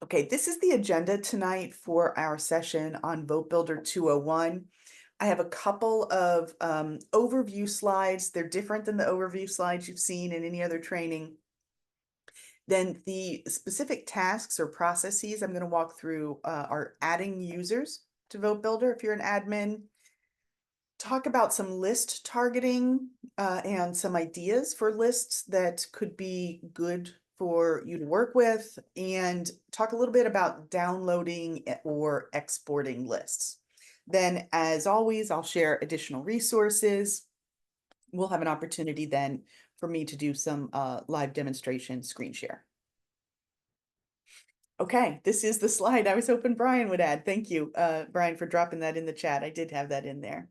Okay, this is the agenda tonight for our session on Votebuilder 201. I have a couple of overview slides. They're different than the overview slides you've seen in any other training. Then the specific tasks or processes I'm going to walk through are adding users to Votebuilder if you're an admin, talk about some list targeting and some ideas for lists that could be good for you to work with, and talk a little bit about downloading or exporting lists. Then, as always, I'll share additional resources. We'll have an opportunity then for me to do some live demonstration screen share. Okay, this is the slide I was hoping Brian would add. Thank you, Brian, for dropping that in the chat. I did have that in there.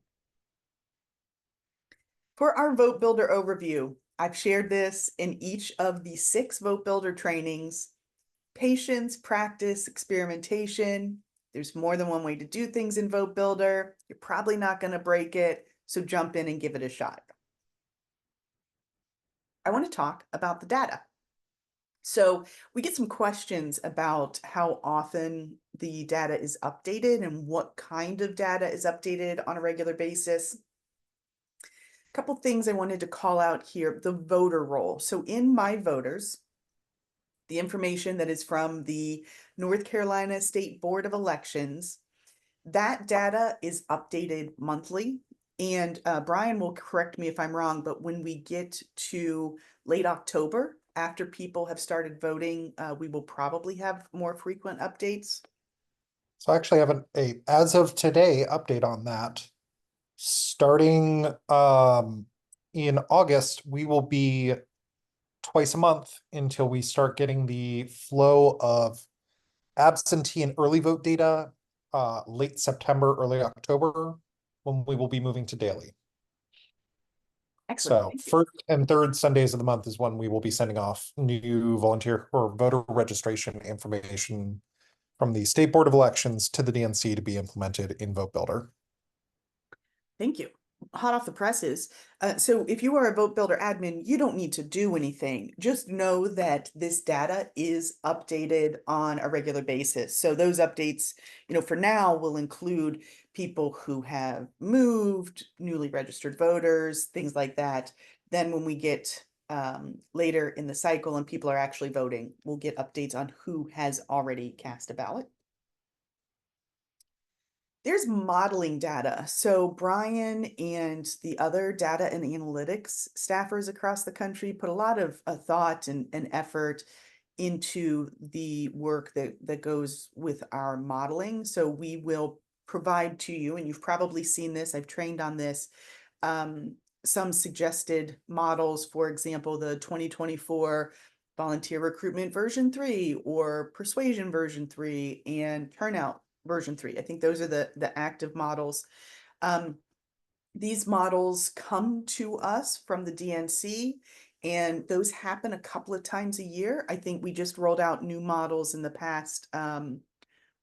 For our Votebuilder overview, I've shared this in each of the 6 Votebuilder trainings: patience, practice, experimentation. There's more than one way to do things in Votebuilder. You're probably not going to break it, so jump in and give it a shot. I want to talk about the data. So we get some questions about how often the data is updated and what kind of data is updated on a regular basis. Couple things I wanted to call out here: the voter roll. So in My Voters, the information that is from the North Carolina State Board of Elections, that data is updated monthly. And Brian will correct me if I'm wrong, but when we get to late October, after people have started voting, we will probably have more frequent updates. So I actually have a as of today update on that. Starting in August, we will be twice a month until we start getting the flow of absentee and early vote data late September, early October, when we will be moving to daily. Excellent. So first and third Sundays of the month is when we will be sending off new volunteer or voter registration information from the State Board of Elections to the DNC to be implemented in Votebuilder. Thank you. Hot off the presses. So if you are a Votebuilder admin, you don't need to do anything. Just know that this data is updated on a regular basis. So those updates, for now will include people who have moved, newly registered voters, things like that. Then when we get later in the cycle and people are actually voting, we'll get updates on who has already cast a ballot. There's modeling data. So Brian and the other data and analytics staffers across the country put a lot of thought and effort into the work that goes with our modeling. So we will provide to you, and you've probably seen this, I've trained on this, some suggested models. For example, the 2024 volunteer recruitment version 3 or persuasion version 3 and turnout version 3. I think those are the active models. These models come to us from the DNC, and those happen a couple of times a year. I think we just rolled out new models in the past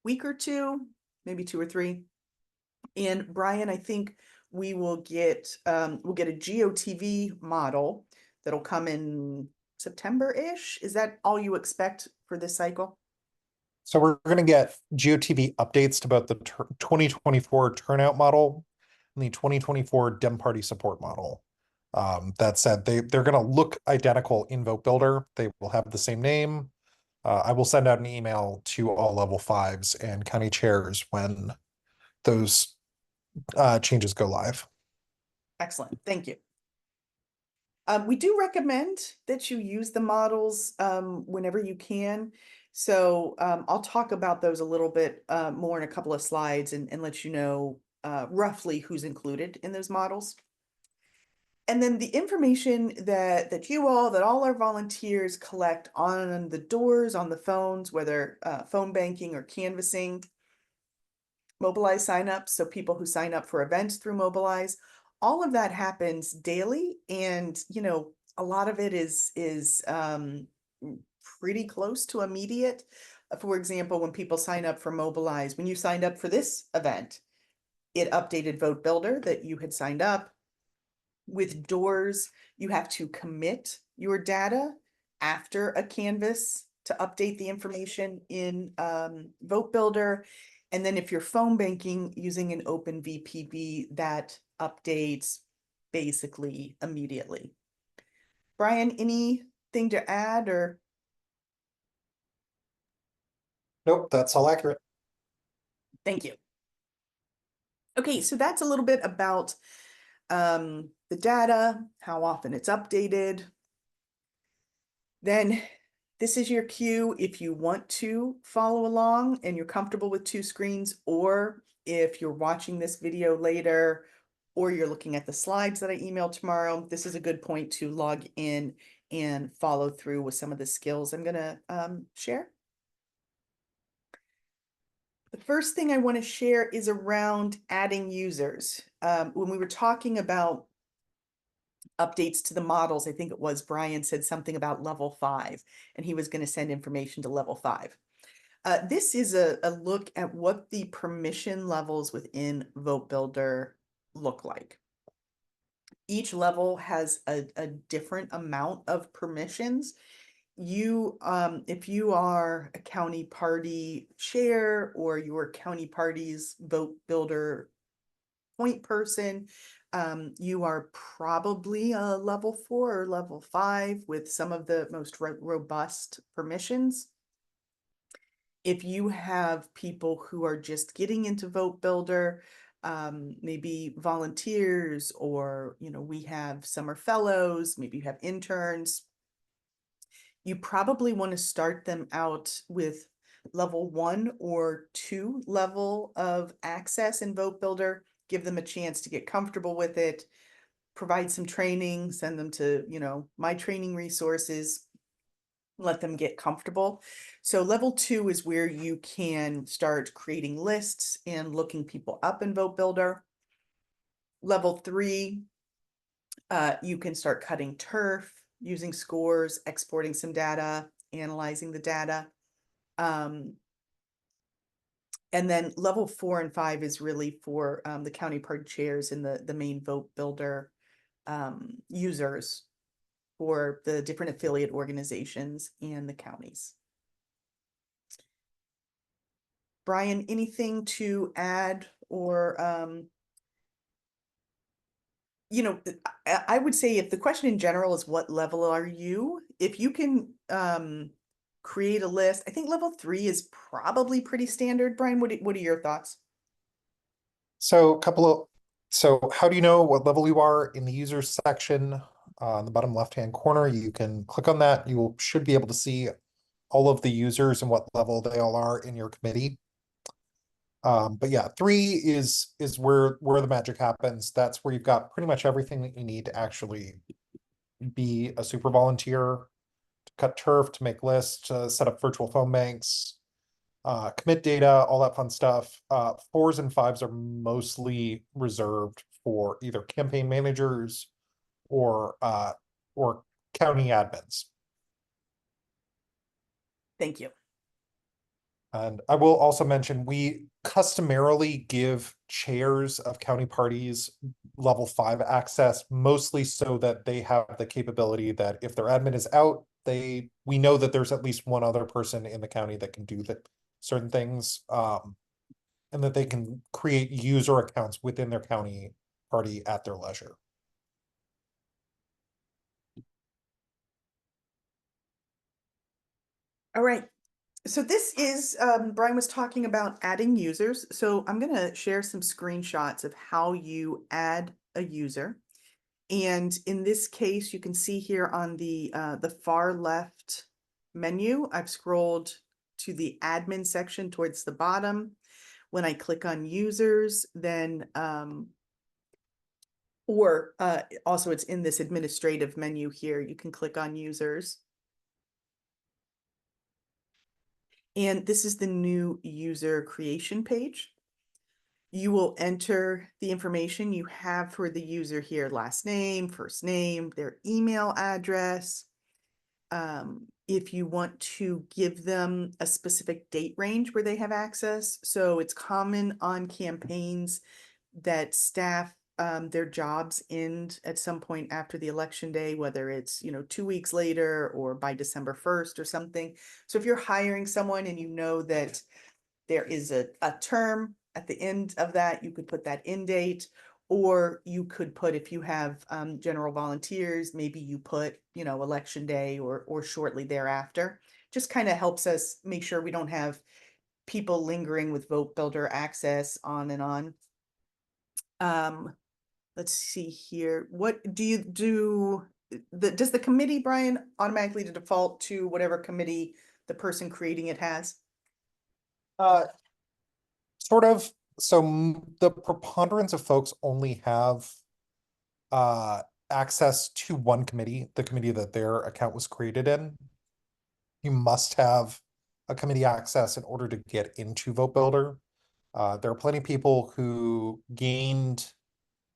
week or two, maybe 2 or 3. And Brian, I think we'll get a GOTV model that'll come in September-ish. Is that all you expect for this cycle? So we're going to get GOTV updates to both the 2024 turnout model and the 2024 Dem Party support model. That said, they're going to look identical in Votebuilder. They will have the same name. I will send out an email to all level 5s and county chairs when those changes go live. Excellent. Thank you. We do recommend that you use the models whenever you can. So I'll talk about those a little bit more in a couple of slides and let you know roughly who's included in those models. And then the information that all our volunteers collect on the doors, on the phones, whether phone banking or canvassing, Mobilize signups, so people who sign up for events through Mobilize, all of that happens daily. And, a lot of it is pretty close to immediate. For example, when people sign up for Mobilize, when you signed up for this event, it updated Votebuilder that you had signed up. With doors, you have to commit your data after a canvas to update the information in Votebuilder. And then if you're phone banking using an open VPB, that updates basically immediately. Brian, anything to add or? Nope, that's all accurate. Thank you. Okay, so that's a little bit about the data, how often it's updated. Then this is your cue if you want to follow along and you're comfortable with two screens, or if you're watching this video later, or you're looking at the slides that I emailed tomorrow, this is a good point to log in and follow through with some of the skills I'm gonna share. The first thing I want to share is around adding users. When we were talking about updates to the models, I think it was Brian said something about level 5, and he was going to send information to level 5. This is a look at what the permission levels within Votebuilder look like. Each level has a different amount of permissions. If you are a county party chair or your county party's Votebuilder point person, you are probably a level 4 or level 5 with some of the most robust permissions. If you have people who are just getting into Votebuilder, maybe volunteers, or we have summer fellows, maybe you have interns, you probably want to start them out with level 1 or 2 level of access in Votebuilder, give them a chance to get comfortable with it, provide some training, send them to, my training resources, let them get comfortable. So level 2 is where you can start creating lists and looking people up in Votebuilder. Level 3, you can start cutting turf, using scores, exporting some data, analyzing the data. And then level 4 and 5 is really for the county party chairs and the main Votebuilder users for the different affiliate organizations and the counties. Brian, anything to add or I would say if the question in general is what level are you, if you can create a list, I think level 3 is probably pretty standard. Brian, what are your thoughts? So how do you know what level you are? In the users section on the bottom left-hand corner, you can click on that. You should be able to see all of the users and what level they all are in your committee. But yeah, 3 is where the magic happens. That's where you've got pretty much everything that you need to actually be a super volunteer, to cut turf, to make lists, to set up virtual phone banks, commit data, all that fun stuff. 4s and 5s are mostly reserved for either campaign managers or county admins. Thank you. And I will also mention, we customarily give chairs of county parties level 5 access, mostly so that they have the capability that if their admin is out, we know that there's at least one other person in the county that can do certain things, and that they can create user accounts within their county party at their leisure. All right. So this is, Brian was talking about adding users. So I'm going to share some screenshots of how you add a user. And in this case, you can see here on the far left menu, I've scrolled to the admin section towards the bottom. When I click on users, then, also it's in this administrative menu here, you can click on users. And this is the new user creation page. You will enter the information you have for the user here, last name, first name, their email address. If you want to give them a specific date range where they have access. So it's common on campaigns that staff their jobs end at some point after the election day, whether it's, 2 weeks later or by December 1st or something. So if you're hiring someone and you know that there is a term at the end of that, you could put that end date, or you could put, if you have general volunteers, maybe you put, election day or shortly thereafter. Just kind of helps us make sure we don't have people lingering with vote builder access on and on. Um, let's see here. What do you do? Does the committee, Brian, automatically default to whatever committee the person creating it has? Uh, Sort of. So the preponderance of folks only have uh access to one committee, the committee that their account was created in. You must have a committee access in order to get into Vote Builder. There are plenty of people who gained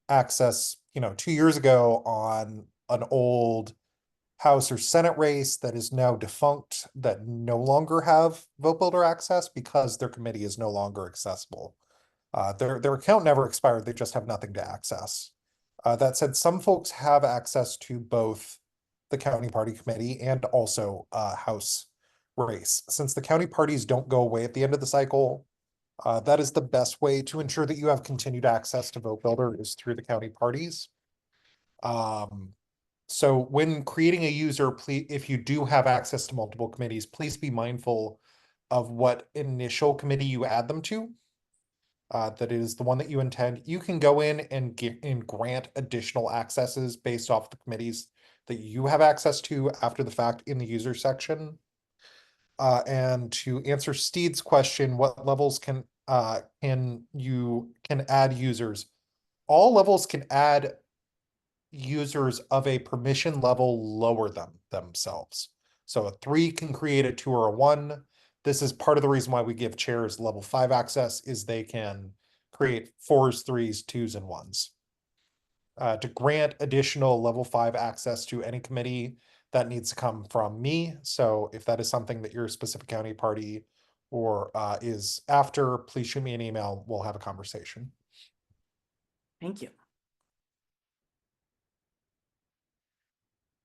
access, 2 years ago on an old House or Senate race that is now defunct, that no longer have Vote Builder access because their committee is no longer accessible. Their account never expired, they just have nothing to access. That said, some folks have access to both the county party committee and also House race. Since the county parties don't go away at the end of the cycle, that is the best way to ensure that you have continued access to Vote Builder is through the county parties. So when creating a user, please, if you do have access to multiple committees, please be mindful of what initial committee you add them to. That is the one that you intend. You can go in and grant additional accesses based off the committees that you have access to after the fact in the user section. And to answer Steed's question, what levels can you add users? All levels can add users of a permission level lower than themselves. So a 3 can create a 2 or a 1. This is part of the reason why we give chairs level 5 access, is they can create 4s, 3s, 2s, and 1s. To grant additional level 5 access to any committee, that needs to come from me. So if that is something that your specific county party or is after, please shoot me an email. We'll have a conversation. Thank you.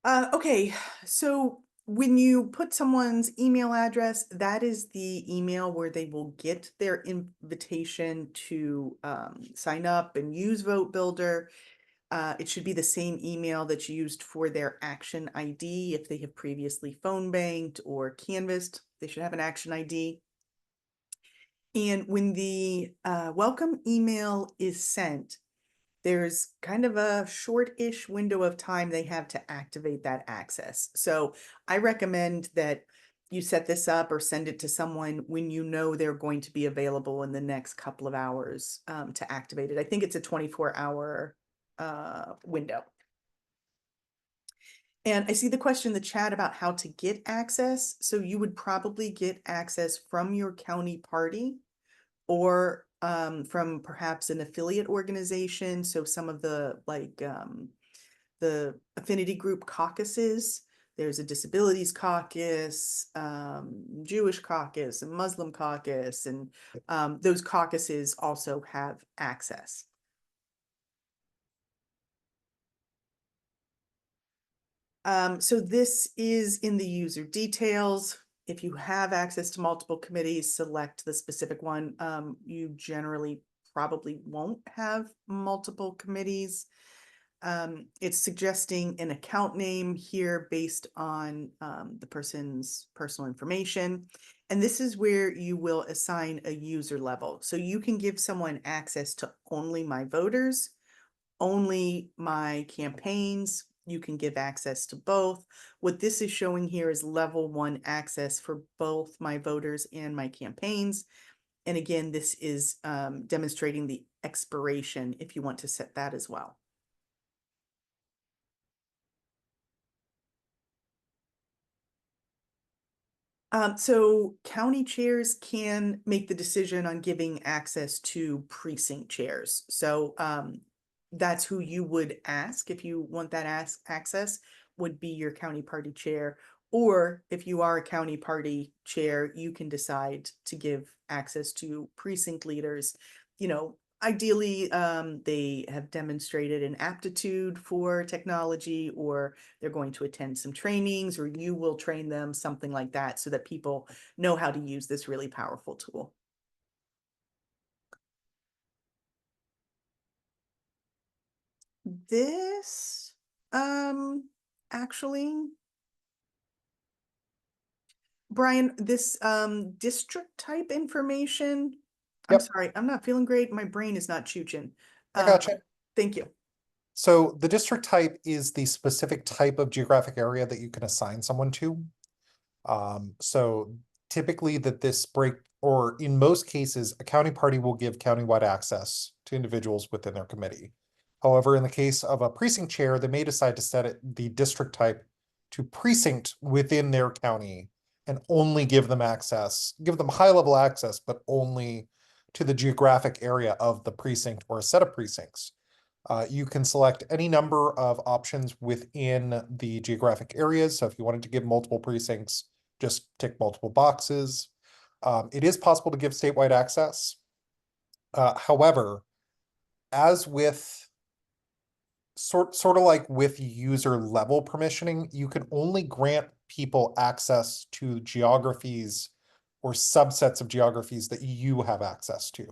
Okay, so when you put someone's email address, that is the email where they will get their invitation to sign up and use Vote Builder. It should be the same email that's used for their action ID. If they have previously phone banked or canvassed, they should have an action ID. And when the welcome email is sent, there's kind of a short-ish window of time they have to activate that access. So I recommend that you set this up or send it to someone when you know they're going to be available in the next couple of hours to activate it. I think it's a 24-hour window. And I see the question in the chat about how to get access. So you would probably get access from your county party or from perhaps an affiliate organization. So some of the the affinity group caucuses, there's a disabilities caucus, Jewish caucus, and Muslim caucus, and those caucuses also have access. So this is in the user details. If you have access to multiple committees, select the specific one. You generally probably won't have multiple committees. It's suggesting an account name here based on the person's personal information. And this is where you will assign a user level. So you can give someone access to only my voters, only my campaigns. You can give access to both. What this is showing here is level 1 access for both my voters and my campaigns. And again, this is demonstrating the expiration if you want to set that as well. So county chairs can make the decision on giving access to precinct chairs. So that's who you would ask if you want that access, would be your county party chair. Or if you are a county party chair, you can decide to give access to precinct leaders. Ideally, they have demonstrated an aptitude for technology, or they're going to attend some trainings, or you will train them, something like that, so that people know how to use this really powerful tool. This, actually, Brian, this district type information, I'm Yep, sorry, I'm not feeling great. My brain is not chooching. I Um, gotcha. thank you. So the district type is the specific type of geographic area that you can assign someone to. So typically that this break, or in most cases, a county party will give countywide access to individuals within their committee. However, in the case of a precinct chair, they may decide to set it the district type to precinct within their county and only give them access, give them high level access, but only to the geographic area of the precinct or a set of precincts. You can select any number of options within the geographic areas. So if you wanted to give multiple precincts, just tick multiple boxes. It is possible to give statewide access. However, as with sort of like with user level permissioning, you can only grant people access to geographies or subsets of geographies that you have access to.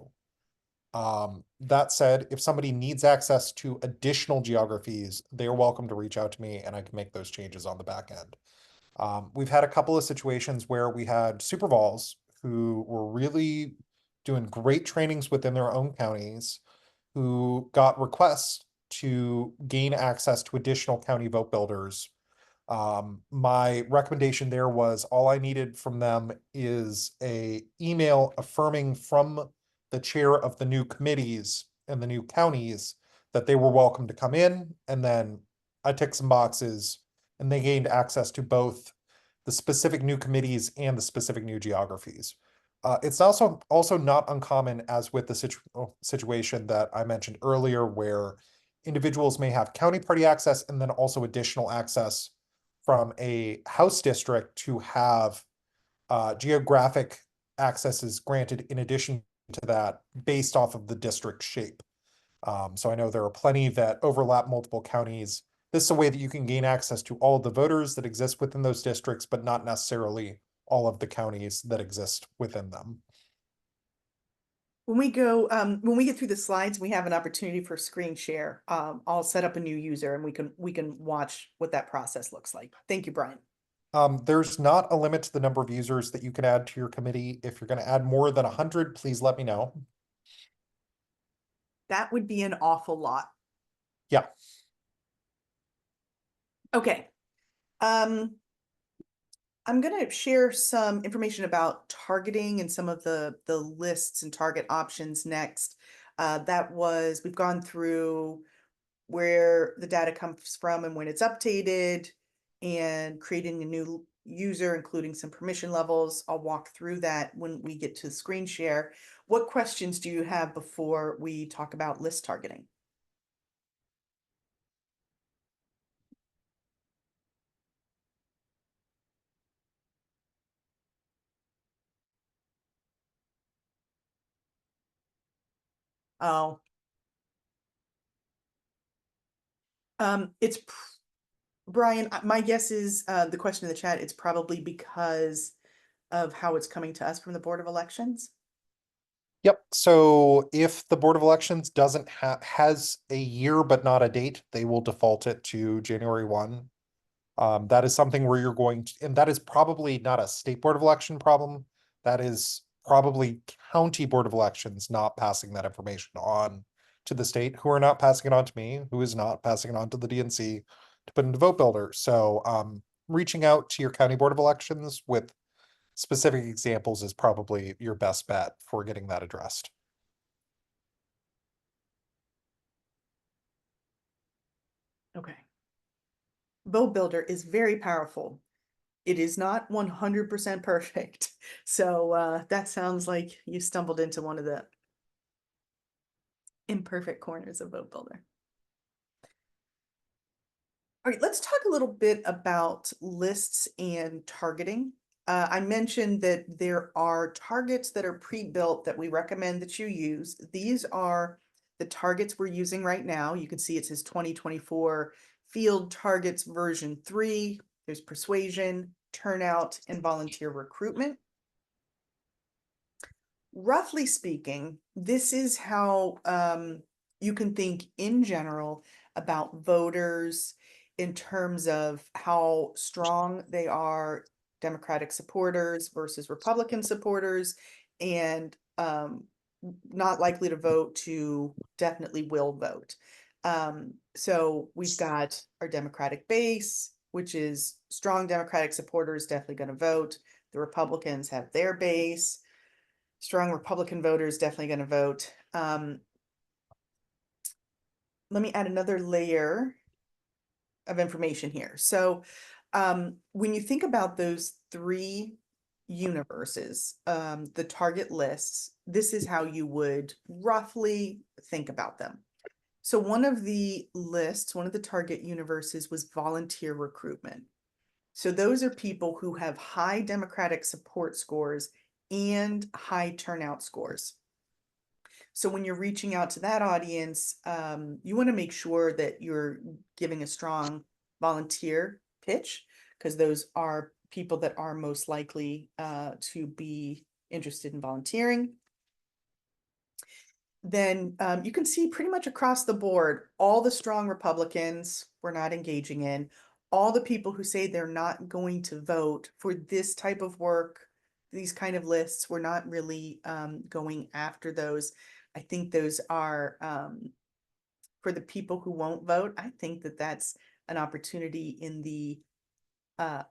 That said, if somebody needs access to additional geographies, they are welcome to reach out to me and I can make those changes on the back end. We've had a couple of situations where we had supervols who were really doing great trainings within their own counties who got requests to gain access to additional county vote builders. My recommendation there was all I needed from them is a email affirming from the chair of the new committees and the new counties that they were welcome to come in, and then I ticked some boxes and they gained access to both the specific new committees and the specific new geographies. It's also not uncommon, as with the situation that I mentioned earlier, where individuals may have county party access and then also additional access from a house district to have geographic accesses granted in addition to that based off of the district shape. So I know there are plenty that overlap multiple counties. This is a way that you can gain access to all of the voters that exist within those districts, but not necessarily all of the counties that exist within them. When we get through the slides, we have an opportunity for screen share. I'll set up a new user and we can watch what that process looks like. Thank you, Brian. There's not a limit to the number of users that you can add to your committee. If you're going to add more than 100, please let me know. That would be an awful lot. Yeah. Okay. I'm going to share some information about targeting and some of the lists and target options next. We've gone through where the data comes from and when it's updated, and creating a new user, including some permission levels. I'll walk through that when we get to screen share. What questions do you have before we talk about list targeting? Oh, it's Brian, my guess is the question in the chat, it's probably because of how it's coming to us from the Board of Elections. Yep. So if the Board of Elections doesn't has a year but not a date, they will default it to January 1. That is something where you're going to, and that is probably not a state board of election problem. That is probably county board of elections not passing that information on to the state, who are not passing it on to me, who is not passing it on to the DNC to put into Votebuilder. So reaching out to your county board of elections with specific examples is probably your best bet for getting that addressed. Okay. Votebuilder is very powerful. It is not 100% perfect. So that sounds like you stumbled into one of the imperfect corners of Votebuilder. All right, let's talk a little bit about lists and targeting. I mentioned that there are targets that are pre-built that we recommend that you use. These are the targets we're using right now. You can see it says 2024 Field Targets version 3. There's persuasion, turnout, and volunteer recruitment. Roughly speaking, this is how you can think in general about voters in terms of how strong they are, Democratic supporters versus Republican supporters, and not likely to vote to definitely will vote. So we've got our Democratic base, which is strong Democratic supporters definitely going to vote. The Republicans have their base. Strong Republican voters definitely going to vote. Let me add another layer of information here. So when you think about those three universes, the target lists, this is how you would roughly think about them. So one of the lists, one of the target universes was volunteer recruitment. So those are people who have high Democratic support scores and high turnout scores. So when you're reaching out to that audience, you want to make sure that you're giving a strong volunteer pitch, because those are people that are most likely to be interested in volunteering. Then you can see pretty much across the board, all the strong Republicans we're not engaging in, all the people who say they're not going to vote for this type of work, these kind of lists, we're not really going after those. I think those are for the people who won't vote. I think that that's an opportunity in the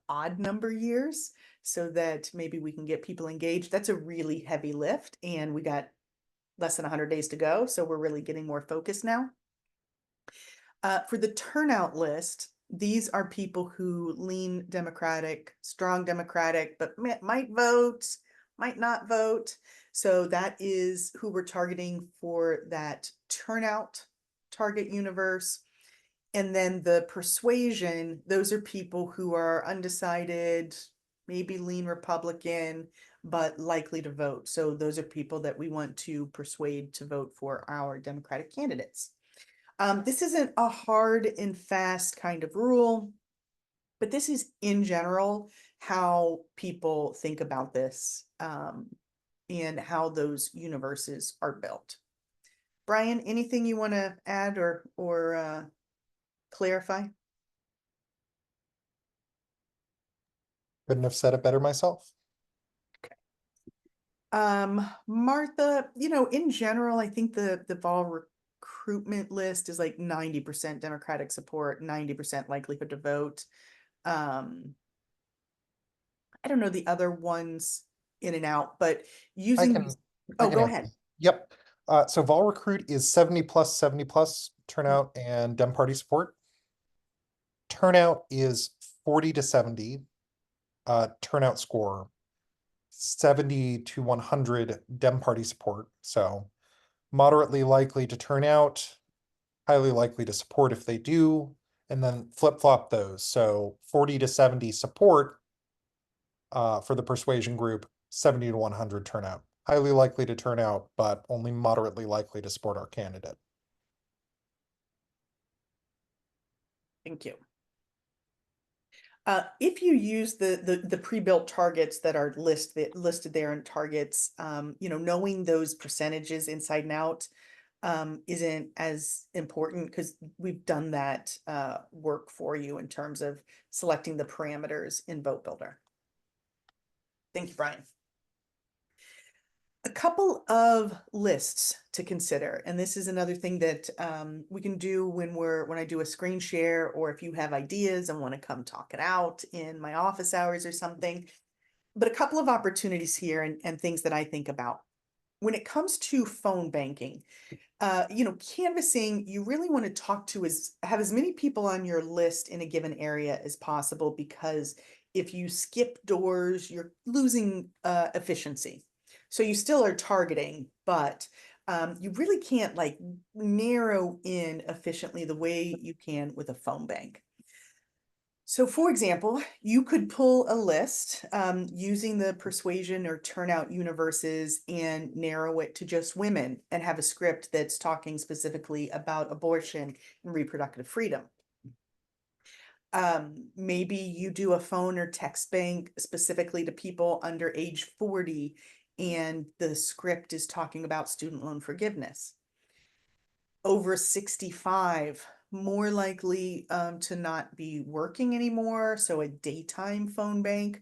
odd number years so that maybe we can get people engaged. That's a really heavy lift, and we got less than 100 days to go. So we're really getting more focused now. For the turnout list, these are people who lean Democratic, strong Democratic, but might vote, might not vote. So that is who we're targeting for that turnout target universe. And then the persuasion, those are people who are undecided, maybe lean Republican, but likely to vote. So those are people that we want to persuade to vote for our Democratic candidates. This isn't a hard and fast kind of rule, but this is in general how people think about this and how those universes are built. Brian, anything you want to add or clarify? Couldn't have said it better myself. Martha, in general, I think the vol recruitment list is like 90% Democratic support, 90% likelihood to vote. I don't know the other ones in and out, but using these. I Oh, can go answer. ahead. Yep. So vol recruit is 70 plus turnout and Dem party support. Turnout is 40 to 70. Turnout score 70 to 100 Dem party support. So moderately likely to turn out, highly likely to support if they do, and then flip flop those. So 40 to 70 support for the persuasion group, 70 to 100 turnout. Highly likely to turn out, but only moderately likely to support our candidate. Thank you. If you use the pre-built targets that are listed there in targets, knowing those percentages inside and out isn't as important because we've done that work for you in terms of selecting the parameters in Votebuilder. Thank you, Brian. A couple of lists to consider, and this is another thing that we can do when I do a screen share, or if you have ideas and want to come talk it out in my office hours or something. But a couple of opportunities here and things that I think about. When it comes to phone banking, canvassing, you really want to talk to have as many people on your list in a given area as possible, because if you skip doors, you're losing efficiency. So you still are targeting, but you really can't like narrow in efficiently the way you can with a phone bank. So for example, you could pull a list using the persuasion or turnout universes and narrow it to just women and have a script that's talking specifically about abortion and reproductive freedom. Maybe you do a phone or text bank specifically to people under age 40, and the script is talking about student loan forgiveness. Over 65, more likely to not be working anymore, so a daytime phone bank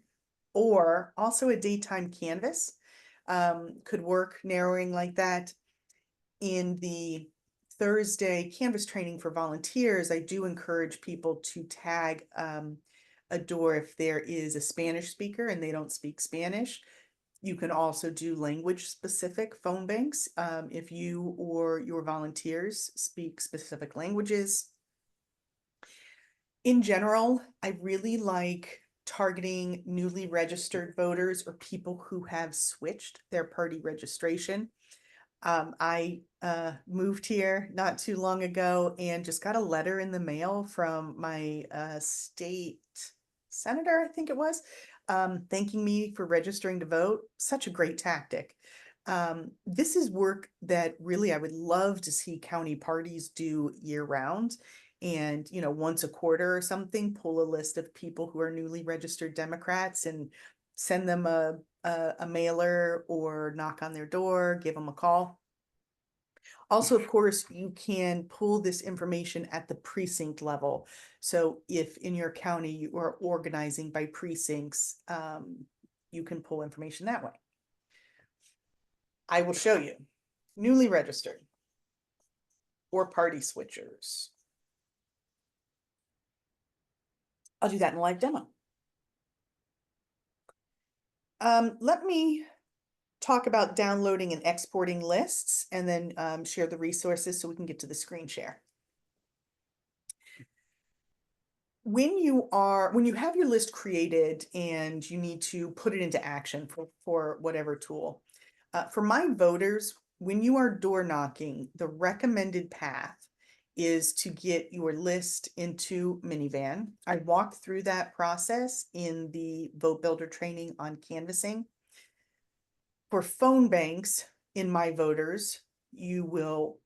or also a daytime canvas could work, narrowing like that. In the Thursday canvas training for volunteers, I do encourage people to tag a door if there is a Spanish speaker and they don't speak Spanish. You can also do language specific phone banks if you or your volunteers speak specific languages. In general, I really like targeting newly registered voters or people who have switched their party registration. I moved here not too long ago and just got a letter in the mail from my state senator, I think it was, thanking me for registering to vote. Such a great tactic. This is work that really I would love to see county parties do year round. And, once a quarter or something, pull a list of people who are newly registered Democrats and send them a mailer or knock on their door, give them a call. Also, of course, you can pull this information at the precinct level. So if in your county you are organizing by precincts, you can pull information that way. I will show you. Newly registered or party switchers. I'll do that in a live demo. Let me talk about downloading and exporting lists and then share the resources so we can get to the screen share. When you have your list created and you need to put it into action for whatever tool, for my voters, when you are door knocking, the recommended path is to get your list into minivan. I walked through that process in the Votebuilder training on canvassing. For phone banks in my voters, you will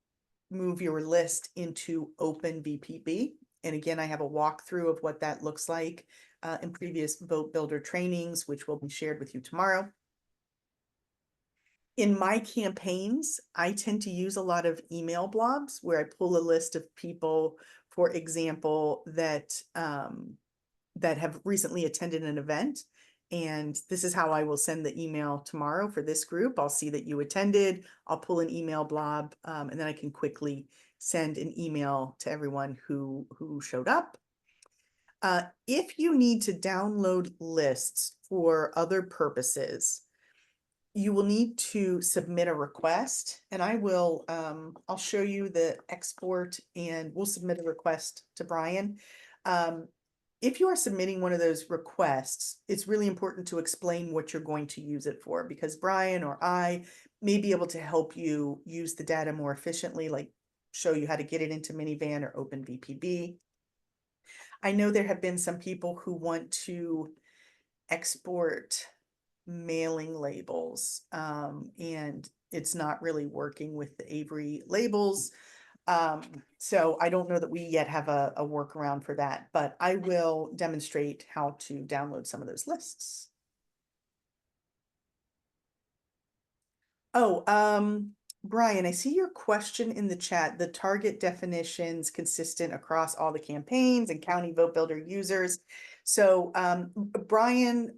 move your list into open VPB. And again, I have a walkthrough of what that looks like in previous Votebuilder trainings, which will be shared with you tomorrow. In my campaigns, I tend to use a lot of email blobs where I pull a list of people, for example, that have recently attended an event. And this is how I will send the email tomorrow for this group. I'll see that you attended. I'll pull an email blob, and then I can quickly send an email to everyone who showed up. If you need to download lists for other purposes, you will need to submit a request, and I'll show you the export and we'll submit a request to Brian. If you are submitting one of those requests, it's really important to explain what you're going to use it for, because Brian or I may be able to help you use the data more efficiently, like show you how to get it into minivan or open VPB. I know there have been some people who want to export mailing labels, and it's not really working with the Avery labels. So I don't know that we yet have a workaround for that, but I will demonstrate how to download some of those lists. Oh, Brian, I see your question in the chat. The target definitions consistent across all the campaigns and county Votebuilder users. So, Brian,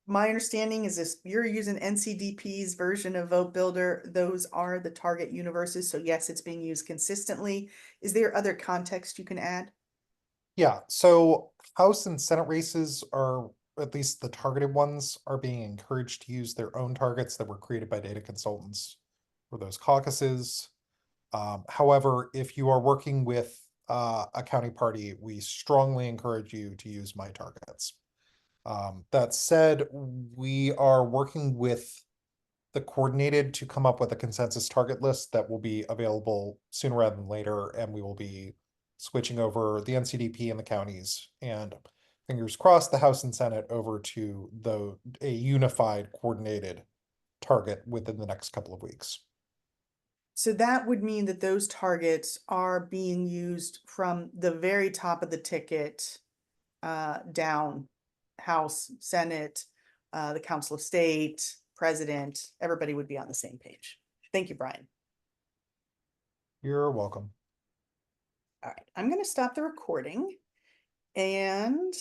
my understanding is this, you're using NCDP's version of Votebuilder. Those are the target universes. So yes, it's being used consistently. Is there other context you can add? Yeah, so House and Senate races are, at least the targeted ones, are being encouraged to use their own targets that were created by data consultants for those caucuses. However, if you are working with a county party, we strongly encourage you to use my targets. That said, we are working with the coordinated to come up with a consensus target list that will be available sooner rather than later, and we will be switching over the NCDP and the counties, and fingers crossed, the House and Senate over to a unified, coordinated target within the next couple of weeks. So that would mean that those targets are being used from the very top of the ticket down, House, Senate, the Council of State, President, everybody would be on the same page. Thank you, Brian. You're welcome. All right, I'm going to stop the recording and